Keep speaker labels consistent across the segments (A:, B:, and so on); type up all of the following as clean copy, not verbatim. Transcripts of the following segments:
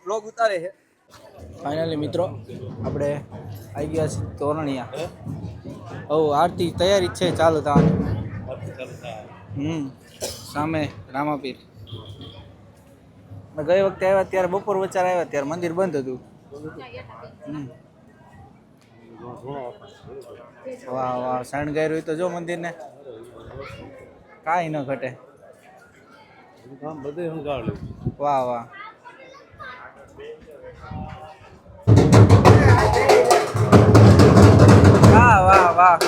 A: Log ઉતારે છે finally મિત્રો આપણે આવી ગયા છીએ તોરણિયા આરતી તૈયારી છે ચાલુ થવાની સામે રામાપીર ગઈ વખતે આવ્યા ત્યારે બપોર વચાર આવ્યા ત્યારે મંદિર બંધ હતું વાહ વાહ શણગાર્યું હોય તો જો મંદિરને કાંઈ ન ઘટે વાહ વાહ વાહ વાહ વાહ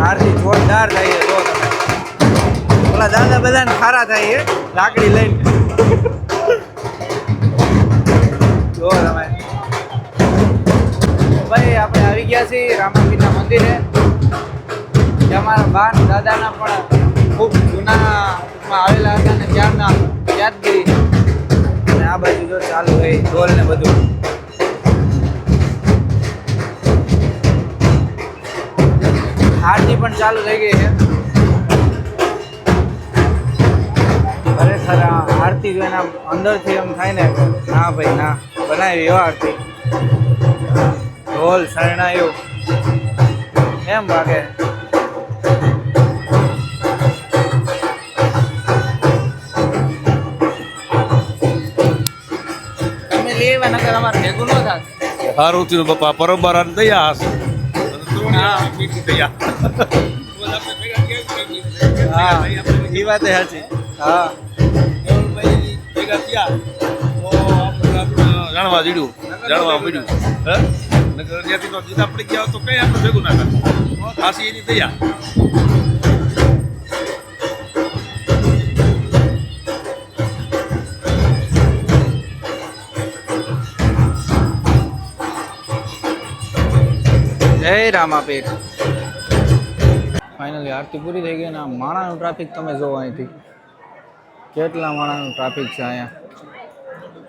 A: આરતી જોરદાર થાય છે જો તમે ઓલા દાદા બધાને ખારા થાય છે લાકડી લઈને જો તમે ભાઈ આપણે આવી ગયા છીએ રામાપીરના મંદિરે જે અમારા બા દાદાના પણ ખૂબ જૂનામાં આવેલા હતા ને ત્યારના યાદગીરી અને આ બાજુ જો ચાલુ હોય ઢોલ ને બધું આરતી પણ ચાલુ થઈ ગઈ છે ખરેખર આરતી જોઈને અંદરથી એમ થાય ને ના ભાઈ ના બનાવી એવા આરતી ઢોલ શરણાયું એમ વાગે તમે લેવા નકર અમારે ભેગું ન થાય
B: સારું થયું બાપા પરંપરા તૈયાર હશે
A: હા એ વાત સાચી હા
B: ભેગા થયા જાણવા દીધું જાણવા મળ્યું ત્યાંથી તો જીતા પડી ગયા તો કઈ આપણે ભેગું ના કરે ખાસી એની તૈયાર
A: જય રામાપીર ફાઇનલી આરતી પૂરી થઈ ગઈ ને માણાનું ટ્રાફિક તમે જોવો અહીંથી કેટલા માણાનું ટ્રાફિક છે અહીંયા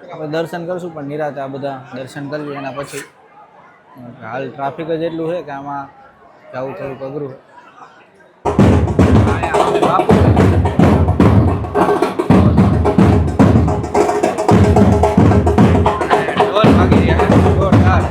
A: આપણે દર્શન કરશું પણ નિરાતે આ બધા દર્શન કરવી એના પછી હાલ ટ્રાફિક જ એટલું છે કે આમાં જવું થોડુંક અઘરું બાપુ ઢોલ ભાગી રહ્યા જોરદાર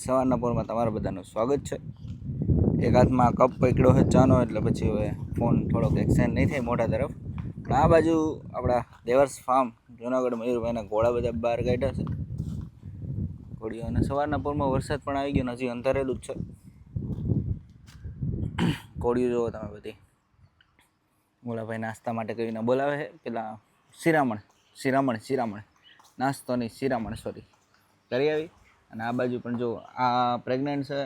A: સવારના પોરમાં તમારા બધાનું સ્વાગત છે એક હાથમાં કપ પકડ્યો છે ચાનો એટલે પછી હવે ફોન થોડોક એક્સચેન્જ નહીં થાય મોટા તરફ પણ આ બાજુ આપણા દેવર્સ ફાર્મ જુનાગઢ મયુરભાઈના ઘોડા બધા બહાર કાઢ્યા છે ઘોડીઓ અને સવારના પોરમાં વરસાદ પણ આવી ગયો હજી અંધારેલું જ છે ઘોડીઓ જુઓ તમે બધી મોલાભાઈ નાસ્તા માટે કહીને બોલાવે છે પેલા શિરામણ નાસ્તો નહીં શિરામણ સોરી કરી આવી અને આ બાજુ પણ જો આ પ્રેગ્નન્ટ છે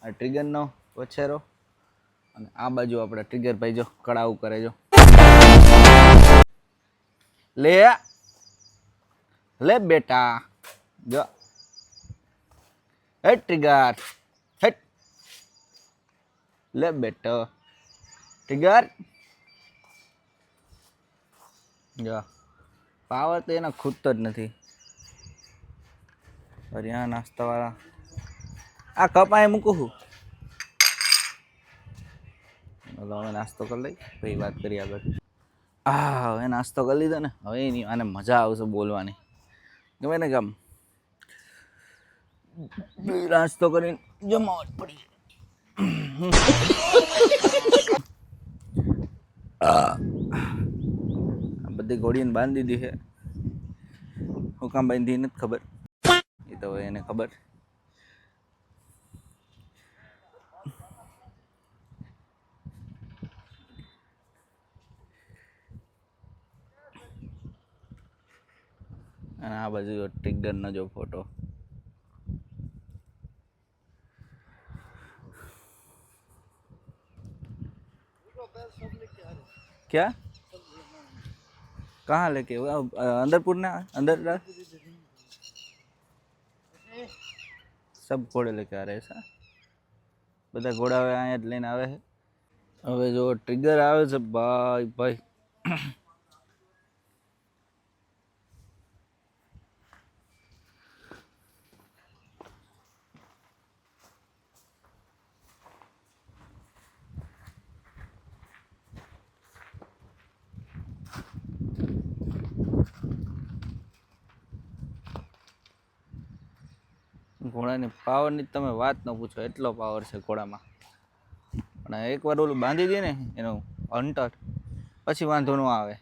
A: આ ટ્રિગરનો વછેરો અને આ બાજુ આપણે ટ્રિગર ભાઈ જો કડાવું કરે જો લે બેટા જો હે ટ્રિગર હેટ લે બેટો ટ્રિગર જો પાવર તો એના ખૂટતો જ નથી यहाँ नाश्ता वाला आ कप आए मूकू हूँ नाश्तो कर ली भाई बात करिए आगे હવે નાસ્તો કરી લીધો ને, હવે એની આને મજા આવશે બોલવાની. ગમે ને કામ નાસ્તો કરીને જમાવટ પડી. આ બધી ઘોડીને બાંધી દીધી છે. હું કામ બાંધી નથી ખબર, એ તો હવે એને ખબર. અને આ બાજુ ટિગરનો જો ફોટો. क्या कहाँ लेके अंदरपुर ना अंदर सब घोड़े लेके आ रहे हैं ऐसा. બધા ઘોડા હવે અહીંયા જ લઈને આવે છે. હવે જો ટ્રિગર આવે છે ભાઈ ભાઈ. ઘોડાની પાવરની તમે વાત ન પૂછો, એટલો પાવર છે ઘોડામાં. પણ એકવાર ઓલું બાંધી દે ને એનું હન્ટર, પછી વાંધો ન આવે.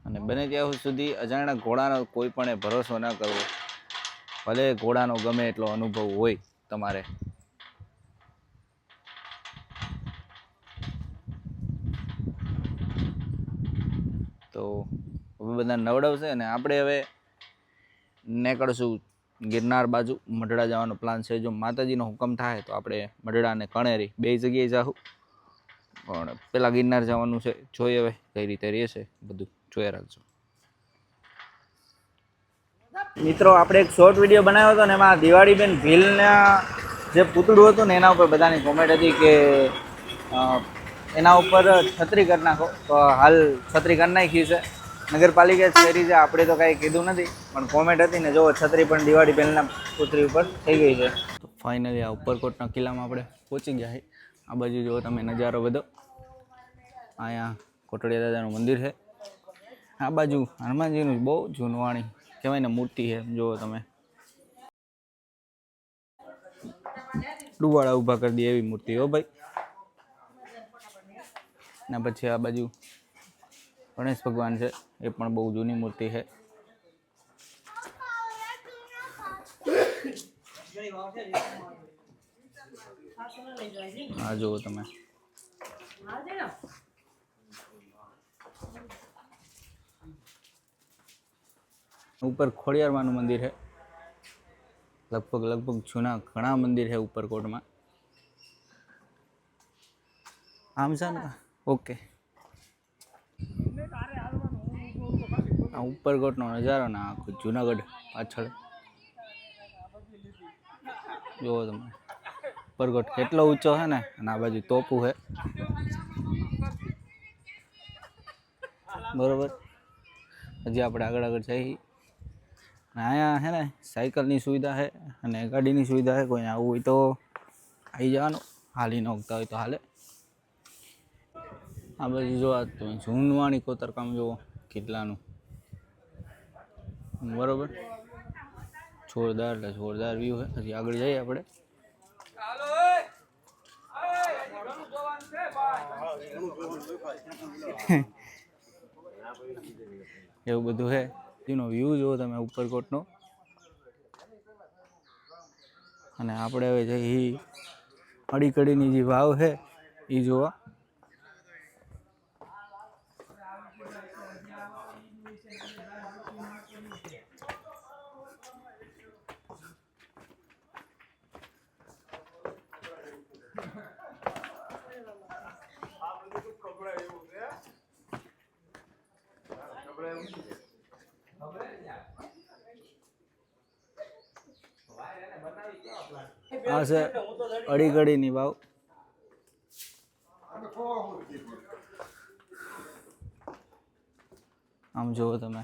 A: અને બને ત્યાં સુધી અજાણ્યા ઘોડાનો કોઈ પણ ભરોસો ના કરવો, ભલે ઘોડાનો ગમે એટલો અનુભવ હોય તમારે. તો હવે બધા નવડાવશે અને આપણે હવે નીકળશું ગિરનાર બાજુ. મઢડા જવાનો પ્લાન છે. જો માતાજીનો હુકમ થાય તો આપણે મઢડા અને કણેરી બે જગ્યાએ જાઉં, પણ પેલા ગિરનાર જવાનું છે. જોઈએ હવે કઈ રીતે રહેશે બધું, જોયા રાખજો. મિત્રો આપણે એક શોર્ટ વિડીયો બનાવ્યો હતો ને એમાં દિવાળીબેન ભીલના જે પૂતળું હતું ને એના ઉપર બધાની કોમેન્ટ હતી કે એના ઉપર છત્રી કરી નાખો. તો હાલ છત્રી કરી નાખી છે, નગરપાલિકા જ કરી છે, આપણે તો કાંઈ કીધું નથી. પણ કોમેન્ટ હતી ને જો છત્રી પણ દિવાળી પહેલના પૂતળી ઉપર થઈ ગઈ છે. તો ફાઇનલી આ ઉપરકોટના કિલ્લામાં આપણે પહોંચી ગયા. આ બાજુ જુઓ તમે નજારો બધો. અહીંયા કોટડિયા દાદાનું મંદિર છે. આ બાજુ હનુમાનજીનું બહુ જૂનવાણી કહેવાય ને મૂર્તિ છે. જુઓ તમે, ડુવાળા ઊભા કરી દે એવી મૂર્તિ હો ભાઈ. ને પછી આ બાજુ ગણેશ ભગવાન છે, એ પણ બહુ જૂની મૂર્તિ છે. હા જુઓ તમે, ઉપર ખોડિયારમાંનું મંદિર છે. લગભગ જૂના ઘણા મંદિર છે ઉપરકોટમાં. આમ છે ને ઓકે. આ ઉપરકોટનો નજારો ને આખું જુનાગઢ પાછળ જુઓ તમે. ઉપરકોટ કેટલો ઊંચો છે ને, અને આ બાજુ તોપું છે બરોબર. હજી આપણે આગળ જઈએ. અહીંયા છે ને સાયકલની સુવિધા છે અને ગાડીની સુવિધા છે. કોઈ આવવું હોય તો આવી જવાનું, હાલી ન ઉગતા હોય તો હાલે. આ બાજુ જો તમે જૂનવાણી કોતરકામ જુઓ કેટલાનું, બરોબર. જોરદાર એટલે જોરદાર વ્યૂ છે. હજી આગળ જઈએ આપણે. એવું બધું છે. એનો વ્યૂ જુઓ તમે ઉપરકોટનો. અને આપણે હવે જઈએ અડીકડીની જે વાવ છે એ જોવા. આ છે અડીકડીની વાવ. આમ જુઓ તમે.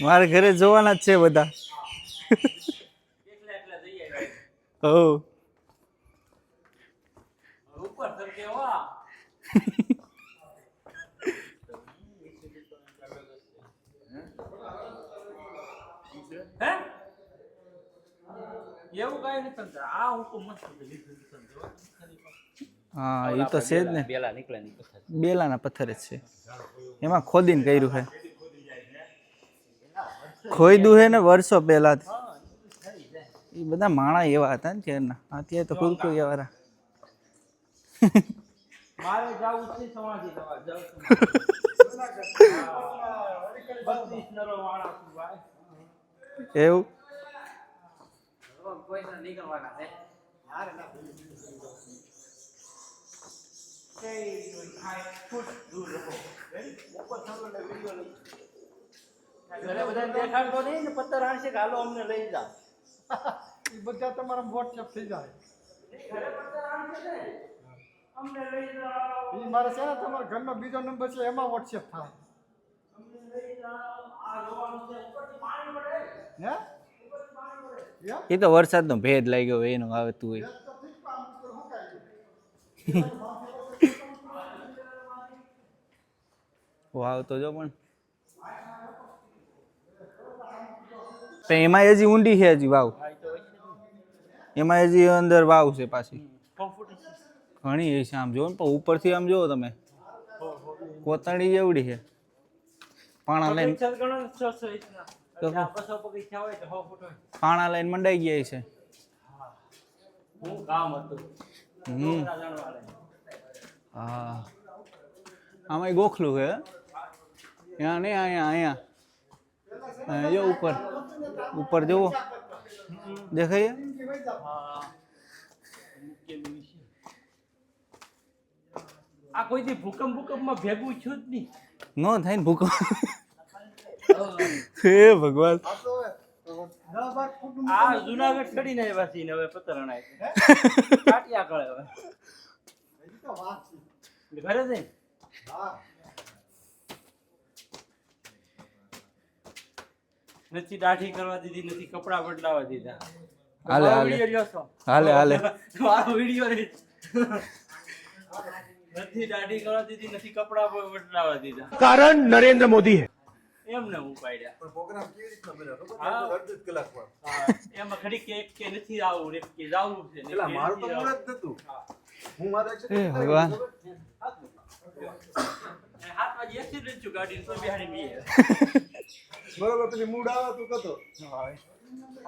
A: મારે ઘરે જોવાના જ છે બધા. હો
C: એવું કઈ નથી આ હુકમ મસ્ત
A: હા એ તો છે જ ને.
C: બેલા નીકળે ની પથ્થર
A: બેલાના પથ્થર જ છે, એમાં ખોદીને કર્યું છે. ખોઈદું છે ને વર્ષો પહેલા. એ બધા માણા એવા હતા ને ત્યારના, અત્યારે તો કુલકુલિયા વાળા.
C: મારે જાવું છે સમાધિ લેવા જાવ છું 32 નરો વાળા છું ભાઈ.
A: એવું
C: પૈસા નીકળવાના છે યાર ના દૂર રહો ઉપર સાંભળે વિડિયો લઈ ઘરે બધાને દેખાડતો નહીં ને પત્તર આણશે કે હાલો અમને લઈ જાઓ.
D: એ બધા તમારા વોટ્સએપ થઈ જાય.
C: ઘરે પત્તર આણશે ને અમને લઈ જાઓ
D: એ મારે છે ને તમારા ઘરનો બીજો નંબર છે એમાં વોટ્સએપ થાય.
C: અમને લઈ જાઓ આ રોવાનું છે ઉપરથી પાણી પડે
D: હે
C: ઉપરથી પાણી પડે.
A: એ તો વરસાદનો ભેદ લાગ્યો હોય એનું આવતું હોય. વાવ તો જો પણ એમાં હજી ઊંડી છે, હજી વાવ એમાં હજી અંદર વાવ છે પાછી ઘણી છે. આમ જો ને પણ ઉપરથી આમ જોવો તમે કોતરણી જેવડી છે. પાણા લઈને પાણા લઈને મંડાઈ ગયા છે. હા આમાં ગોખલું છે. ત્યાં નહીં અહીંયા અહીંયા જો ઉપર ઉપર જુઓ દેખાય.
C: આ કોઈ દી ભૂકંપમાં ભેગું છું જ નહીં.
A: નો થાય ને ભૂકંપ. હે ભગવાન
C: આ જુનાગઢ ચડીને આવ્યા છીએ ને હવે પતરણા કાટિયા કળે હવે ઘરે જઈને નથી દાઢી કરવા દીધી, નથી કપડા બદલાવા દીધા.
A: હાલે હાલે હાલે હાલે
C: મારો વિડિયો નથી દાઢી કરવા દીધી, નથી કપડા બદલાવા દીધા.
E: કારણ નરેન્દ્ર મોદી है.
C: એમને હું પાડ્યા
B: પણ પ્રોગ્રામ કેવી રીતનો બન્યો ખબર
C: હા.
B: અડધ જ કલાકમાં
C: એમાં ઘડી કે નથી આવું રે કે જાવું છે ને
B: પેલા
C: કે
B: મારું તો
C: નથી
B: મૂળ જ નતું હું મારા
A: હે ભગવાન.
C: આવું. હાથ વાજી એક્સિડન્ટ છું ગાડી તો બિહાડી બી
B: બરોબર પછી મૂડ આવે તું કતો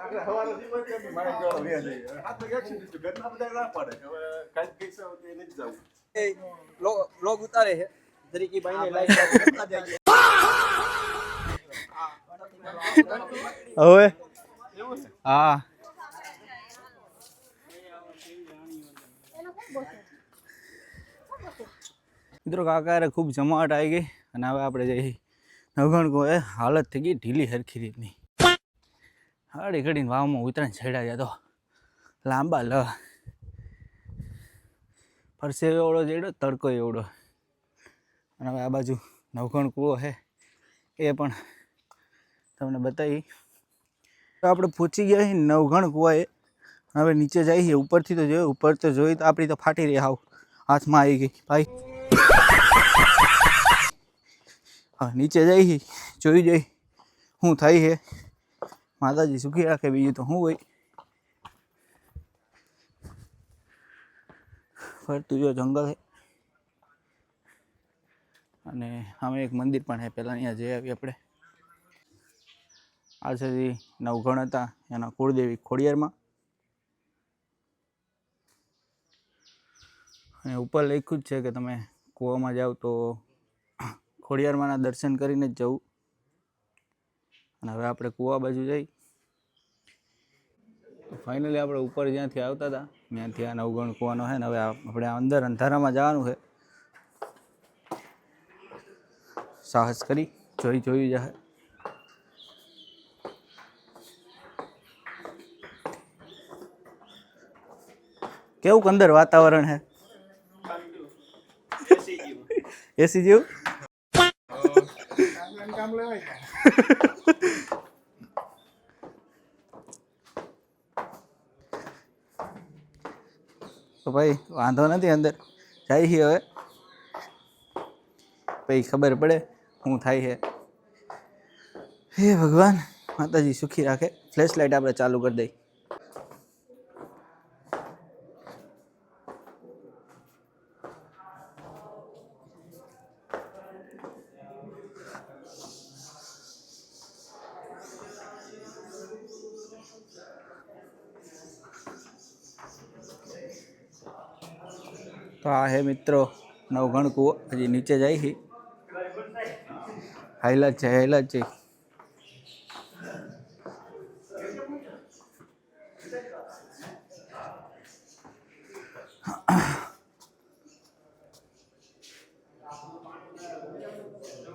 B: આપણે હવારે જીવન કે મારે જવાનું રે જઈએ હાથ તો એક્સિડન્ટ છું ઘરના બધા ના પાડે કે હવે કાઈ પૈસા હોય તો એ નથી જવું
A: લોગ ઉતારે છે તરીકે ભાઈને લાઈક કરતા જાય. હવે હા મિત્રો કાકારે ખૂબ જમાવટ આવી ગઈ અને હવે આપણે જઈ નવગણ કોઈ હાલત થઈ ગઈ ઢીલી હરખી રીતની. હાડી ઘડીને વાવમાં ઉતરાને છેડા જતો લાંબા લ ફરસે એવડો જેડો તડકો એવડો. અને હવે આ બાજુ નવગણ કૂવો છે એ પણ તમને બતાવી. આપણે પહોંચી ગયા છીએ નવગણ કૂવાએ. હવે નીચે જઈએ ઉપરથી તો જોયું ઉપર તો જોઈ તો આપણી તો ફાટી રહી હાવ હાથમાં આવી ગઈ ભાઈ. હા નીચે જઈએ જોઈ જઈ શું થાય છે. માતાજી સુખી રાખે બીજું તો શું હોય. ફરતું જો જંગલ છે અને આમે એક મંદિર પણ છે. પહેલાં અહીંયા જઈ આવીએ આપણે. આ છે નવગણ હતા એના કુળદેવી ખોડિયારમાં. અને ઉપર લખ્યું જ છે કે તમે કૂવામાં જાઓ તો ખોડિયારમાંના દર્શન કરીને જ જવું. અને હવે આપણે કૂવા બાજુ જઈ. ફાઇનલી આપણે ઉપર જ્યાંથી આવતા હતા ત્યાંથી આ નવગણ કૂવાનો છે ને હવે આપણે અંદર અંધારામાં જવાનું છે. સાહસ કરી જોયું જાય. કેવું અંદર વાતાવરણ છે એસી જેવું.
D: કામ લેવાય
A: તો ભાઈ વાંધો નથી, અંદર જાય છે હવે પછી ખબર પડે શું થાય છે. હે ભગવાન, માતાજી સુખી રાખે. ફ્લેશ લાઇટ આપણે ચાલુ કરી દઈ. તો આ હે મિત્રો નવઘણ કૂવો. હજી નીચે જાય છે, હાઈલાત છે, હાઈલાત છે.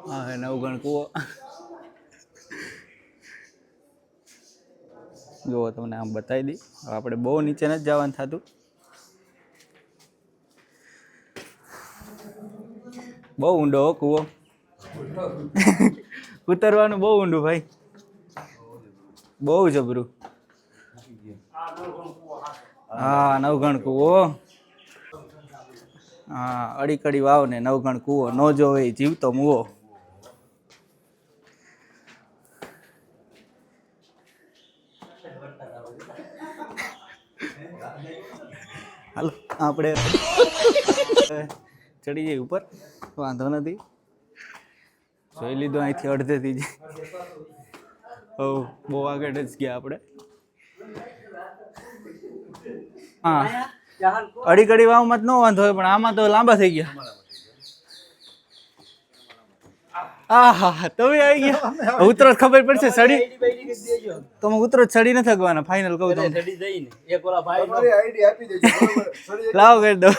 A: હા હે નવઘણ કૂવો. જુઓ તમને આમ બતાવી દઈ. આપણે બહુ નીચે નથી જવાનું થતું. બહુ ઊંડો હો કૂવો. ઉતરવાનું બહુ ઊંડું ભાઈ, બહુ જબરું. હા નવઘણ કૂવો. હા અડીકડી વાવ ને નવઘણ કૂવો. ન જોવે એ જીવતો મૂવો. હાલો આપણે ચડી જઈએ ઉપર, વાંધો નથી. જોઈ લીધું અહીંથી અડધેથી જ. બહુ આગળ જ ગયા આપણે. હા અડી કડી વાવમાં જ ન વાંધો હોય, પણ આમાં તો લાંબા થઈ ગયા. હા હા હા તમે આવી ગયા. ઉતરો ખબર પડશે. સડી તમે ઉતરો સડી નથી શકવાના. ફાઇનલ કહું તમને.
B: તમારી આઈડી આપી દેજો બરોબર. સડી જાય.
A: લાવો કરી દો.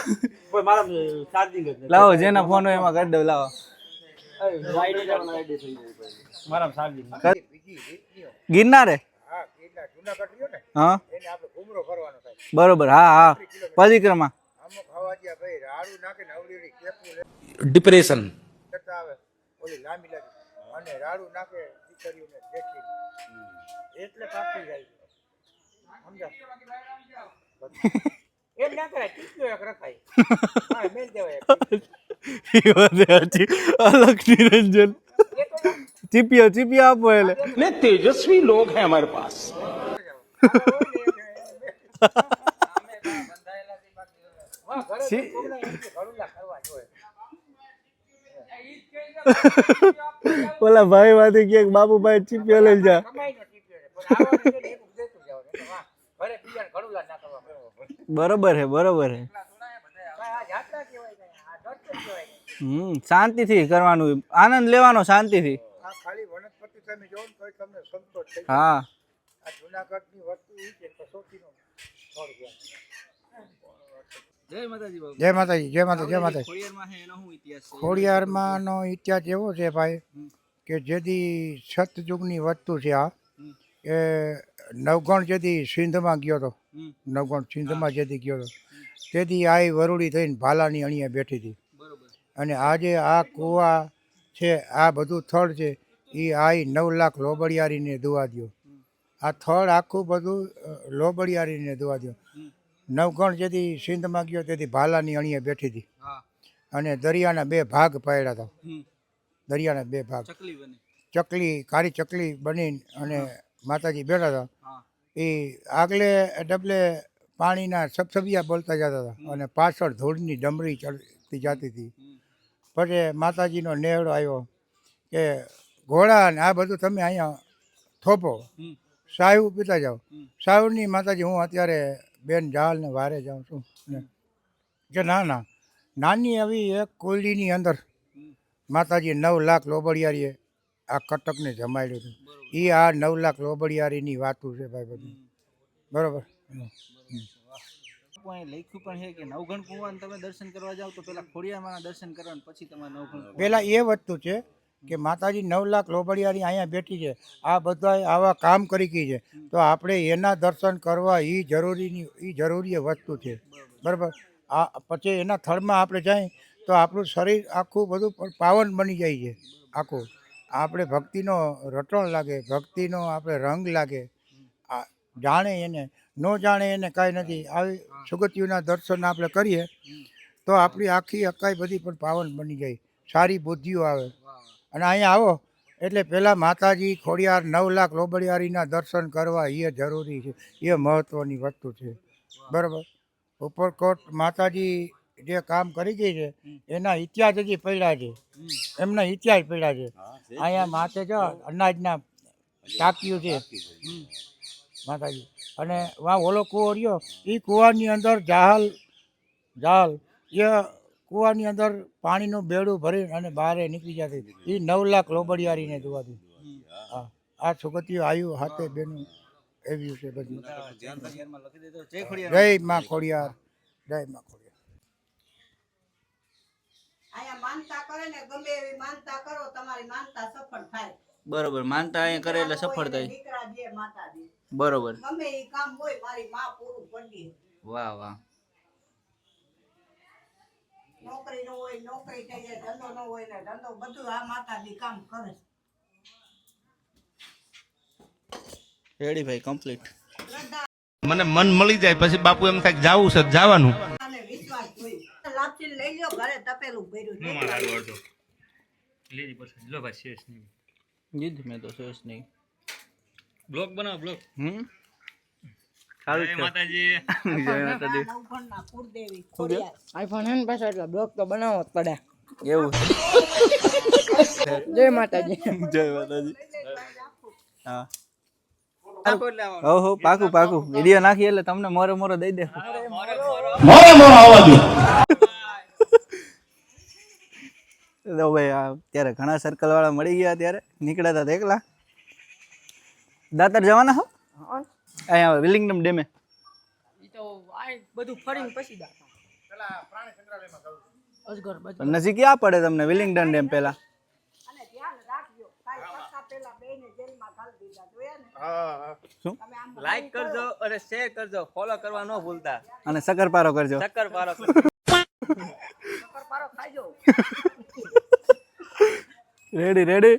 C: ચાર્જિંગ
A: લાવો જેના ફોન હોય એમાં કરી દો. લાવો
C: મારા ચાર્જિંગ
A: ગિરનારે. હા બરોબર. હા હા પરિક્રમા.
E: डिप्रेशन
C: એટલે કાપી જાય સમજા એમ ના કરાય. ટીક્યો એક રખાય. હા મેલ દેવાય.
A: અલગ નિરંજન ચીપિયો ચીપિયો આપો એટલે.
E: ने तेजस्वी लोग हैं हमारे पास
A: ઓલા ભાઈ માંથી કે બાબુભાઈ ચીપિયો લઈ જા. બરોબર હે, બરોબર હે. શાંતિથી કરવાનું, આનંદ લેવાનો શાંતિથી.
B: ખાલી વનસ્પતિ તમે જોવો ને તોય તમને સંતોષ થઈ જાય.
A: હા
B: આ જૂનાગઢની વસ્તુ એ છે કે સૌથીનો ફળ છે.
A: જય માતાજી બાબુ.
D: જય માતાજી, જય માતાજી, જય માતાજી.
A: ખોડિયારમાં હે એનો શું ઇતિહાસ છે?
D: ખોડિયારમાંનો ઇતિહાસ એવો છે ભાઈ કે જેથી સતયુગની વસ્તુ છે આ કે નવગણ જેથી સિંધમાં ગયો હતો. નવગણ સિંધમાં જેથી ગયો હતો તેથી આ વરુડી થઈને ભાલાની અણીએ બેઠી હતી.
A: બરોબર.
D: અને આજે આ કૂવા છે, આ બધું થળ છે, એ આ 9 લાખ લોબડિયારીને દુવા દો. આ થળ આખું બધું લોબડિયારીને દુવા દો. નવગણ જેથી સિંધમાં ગયો તેથી ભાલાની અણીએ બેઠી હતી.
A: હા
D: અને દરિયાના 2 ભાગ પાડ્યા હતા. દરિયાના 2 ભાગ
A: ચકલી બની.
D: ચકલી, કાળી ચકલી બની અને માતાજી બેઠા હતા.
A: હા
D: એ આગલે ડબલે પાણીના સબસબિયા બોલતા જતા હતા અને પાછળ ધૂળની ડમરી ચડતી જતી હતી. પછી માતાજીનો નેવડો આવ્યો કે ઘોડા ને આ બધું તમે અહીંયા થોપો, સાહેબ પીતા જાઓ. સાહેબની માતાજી હું અત્યારે બેન જાલ ને વારે જાઉં છું ને કે ના ના નાની આવી એક કોયડીની અંદર માતાજી 9 લાખ લોબડિયારીએ આ કટકને જમાડ્યું હતું. એ આ 9 લાખ લોબડિયારીની વાતું છે ભાઈ બધી. બરોબર.
A: લખ્યું પણ છે કે નવઘણ કુંવાને તમે દર્શન કરવા જાવ તો પેલા ખોડિયારમાં દર્શન કરવાનું, પછી તમારે નવઘણ કુંવા.
D: પહેલાં એ વસ્તુ છે કે માતાજી 9 લાખ લોબડિયારી અહીંયા બેઠી છે. આ બધા આવા કામ કરી ગઈ છે તો આપણે એના દર્શન કરવા એ જરૂરી વસ્તુ છે. બરાબર. આ પછી એના થળમાં આપણે જાય તો આપણું શરીર આખું બધું પાવન બની જાય છે આખું. આપણે ભક્તિનો રટણ લાગે, ભક્તિનો આપણે રંગ લાગે. આ જાણે એને ન જાણે એને કાંઈ નથી. આવી સુગતિઓના દર્શન આપણે કરીએ તો આપણી આખી અકાઈ બધી પણ પાવન બની જાય, સારી બુદ્ધિઓ આવે. અને અહીંયા આવો એટલે પહેલાં માતાજી ખોડિયાર 9 લાખ લોબડિયારીના દર્શન કરવા એ જરૂરી છે, એ મહત્ત્વની વસ્તુ છે. બરાબર. ઉપરકોટ માતાજી જે કામ કરી ગઈ છે એના ઇતિહાસ હજી પડ્યા છે, એમના ઇતિહાસ પડ્યા છે. અહીંયા માથે જો અનાજના ટાંકીઓ છે માતાજી. અને વાં ઓલો કૂવો રહ્યો એ કૂવાની અંદર જાલ એ કૂવાની અંદર પાણીનું બેડું ભરીને અને બહાર નીકળી જતી. એ 9 લાખ લોબડિયારીને જોવાથી. હા, આ સુગતિઓ આવ્યું હાથે બેનું એવી છે બધી. જય માં ખોડિયાર, જય માં ખોડિયાર.
F: અહીંયા માનતા કરે ને ગમે એવી માનતા કરો તમારી માનતા સફળ થાય.
A: બરોબર. માનતા અહીંયા કરે એટલે સફળ થાય.
F: દીકરા દે માતાજી.
A: બરોબર.
F: ગમે એ કામ હોય મારી માં પૂરું કરી દે.
A: વાહ વાહ.
F: નોકરી ન હોય નોકરી થઈ જાય, ધંધો ન હોય ને ધંધો, બધું આ માતાજી કામ કરે.
A: રેડી ભાઈ, કમ્પ્લીટ.
E: મને મન મળી જાય પછી બાપુ એમ થાય જાવું છે જવાનું.
F: અને વિશ્વાસ હોય લાપસી લઈ લ્યો, ઘરે તપેલું ભર્યું
A: જીદ મેં તો શેષ નહીં.
C: બ્લોગ બનાવો બ્લોગ.
A: સારું છે.
C: માતાજી
A: જય માતાજી.
F: નવઘણના કુળદેવી ખોડિયાર.
G: આઈફોન હે ને પાછો એટલે બ્લોગ તો બનાવવો જ પડે.
A: એવું.
G: જય માતાજી.
A: જય માતાજી. હા. હો પાકું પાકું. વિડીયો નાખી એટલે તમને મોરે મોરો દઈ દે. તો ભાઈ ત્યારે ઘણા સર્કલ વાળા મળી ગયા, ત્યારે નીકળ્યા હતા એકલા. દાતાર જવાના હો અહીંયા વિલિંગડમ ડેમે.
G: ઈ તો આ બધું ફરીને પછી દાતા. પેલા પ્રાણી સંગ્રહાલયમાં ગયું. અજગર બજગર.
A: નજીક ક્યાં પડે તમને વિલિંગડન ડેમ પહેલા?
F: અને ધ્યાન રાખજો કાઈ કરતા પહેલા બેને જેલમાં ઘાલી દીધા, જોયા ને?
A: શું?
F: તમે આમ
C: લાઈક કરજો અને શેર કરજો, ફોલો કરવા ન ભૂલતા.
A: અને શક્કરપારો કરજો.
C: શક્કરપારો
F: પારો ખાઈજો.
A: Ready ready.